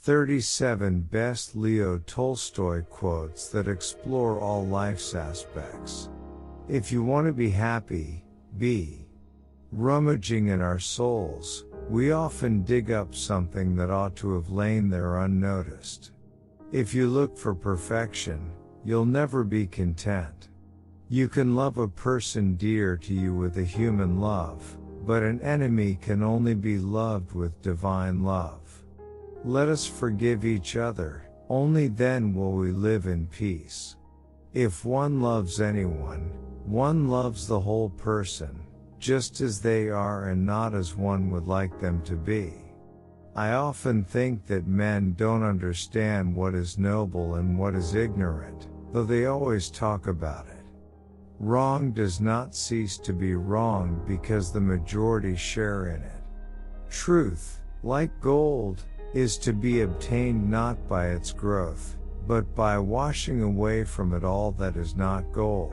37 Best Leo Tolstoy Quotes That Explore All Life's Aspects. If you want to be happy, be. Rummaging in our souls, we often dig up something that ought to have lain there unnoticed. If you look for perfection, you'll never be content. You can love a person dear to you with a human love, but an enemy can only be loved with divine love. Let us forgive each other, only then will we live in peace. If one loves anyone, one loves the whole person, just as they are and not as one would like them to be. I often think that men don't understand what is noble and what is ignorant, though they always talk about it. Wrong does not cease to be wrong because the majority share in it. Truth, like gold, is to be obtained not by its growth, but by washing away from it all that is not gold.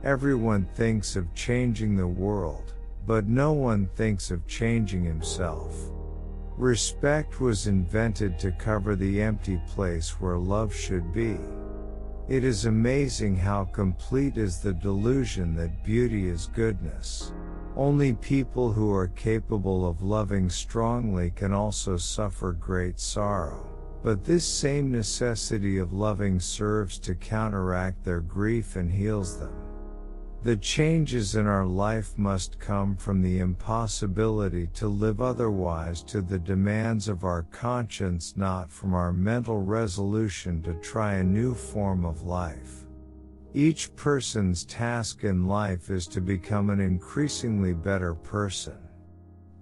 Everyone thinks of changing the world, but no one thinks of changing himself. Respect was invented to cover the empty place where love should be. It is amazing how complete is the delusion that beauty is goodness. Only people who are capable of loving strongly can also suffer great sorrow, but this same necessity of loving serves to counteract their grief and heals them. The changes in our life must come from the impossibility to live otherwise to the demands of our conscience, not from our mental resolution to try a new form of life. Each person's task in life is to become an increasingly better person.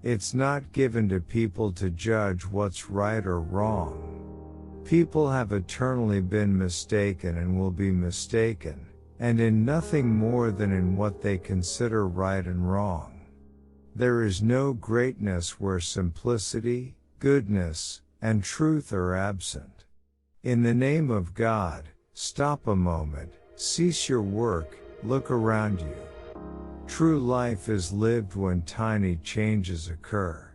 It's not given to people to judge what's right or wrong. People have eternally been mistaken and will be mistaken, and in nothing more than in what they consider right and wrong. There is no greatness where simplicity, goodness, and truth are absent. In the name of God, stop a moment, cease your work, look around you. True life is lived when tiny changes occur.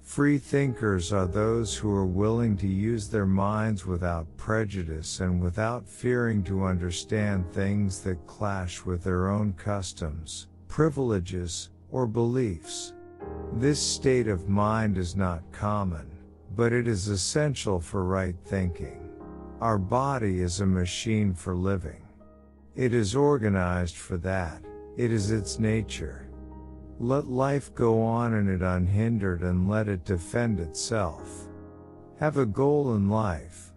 Free thinkers are those who are willing to use their minds without prejudice and without fearing to understand things that clash with their own customs, privileges, or beliefs. This state of mind is not common, but it is essential for right thinking. Our body is a machine for living. It is organized for that. It is its nature. Let life go on in it unhindered and let it defend itself. Have a goal in life.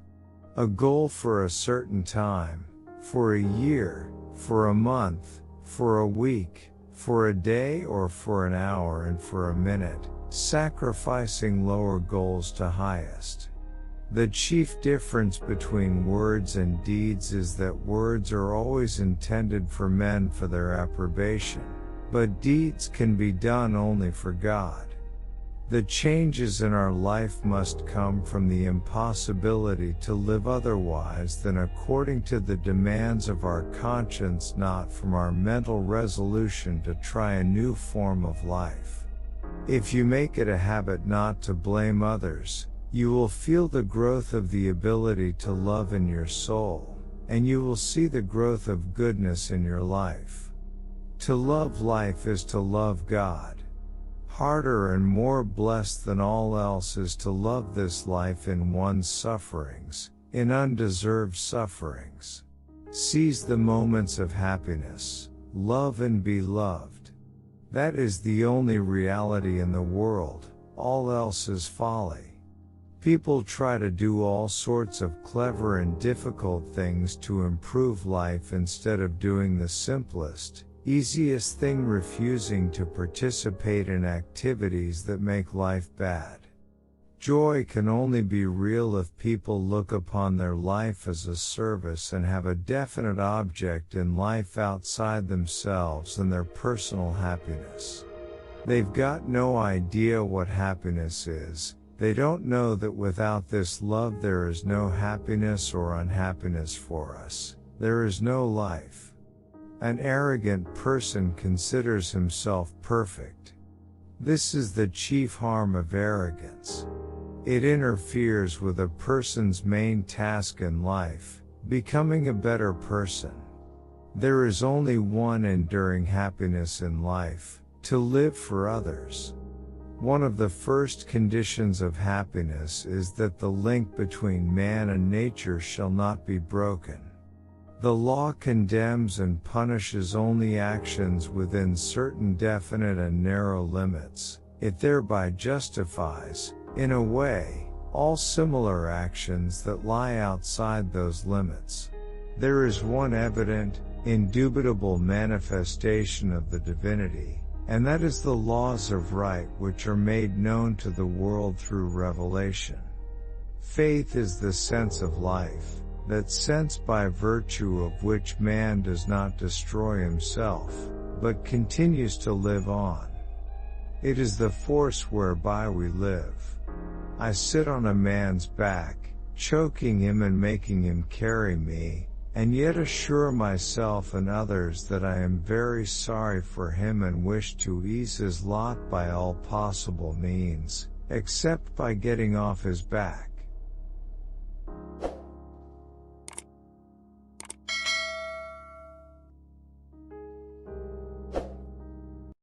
A goal for a certain time, for a year, for a month, for a week, for a day or for an hour and for a minute, sacrificing lower goals to highest. The chief difference between words and deeds is that words are always intended for men for their approbation, but deeds can be done only for God. The changes in our life must come from the impossibility to live otherwise than according to the demands of our conscience, not from our mental resolution to try a new form of life. If you make it a habit not to blame others, you will feel the growth of the ability to love in your soul, and you will see the growth of goodness in your life. To love life is to love God. Harder and more blessed than all else is to love this life in one's sufferings, in undeserved sufferings. Seize the moments of happiness, love and be loved. That is the only reality in the world, all else is folly. People try to do all sorts of clever and difficult things to improve life instead of doing the simplest, easiest thing, refusing to participate in activities that make life bad. Joy can only be real if people look upon their life as a service and have a definite object in life outside themselves and their personal happiness. They've got no idea what happiness is. They don't know that without this love there is no happiness or unhappiness for us. There is no life. An arrogant person considers himself perfect. This is the chief harm of arrogance. It interferes with a person's main task in life, becoming a better person. There is only one enduring happiness in life, to live for others. One of the first conditions of happiness is that the link between man and nature shall not be broken. The law condemns and punishes only actions within certain definite and narrow limits. It thereby justifies, in a way, all similar actions that lie outside those limits. There is one evident, indubitable manifestation of the divinity, and that is the laws of right which are made known to the world through revelation. Faith is the sense of life, that sense by virtue of which man does not destroy himself, but continues to live on. It is the force whereby we live. I sit on a man's back, choking him and making him carry me, and yet assure myself and others that I am very sorry for him and wish to ease his lot by all possible means, except by getting off his back.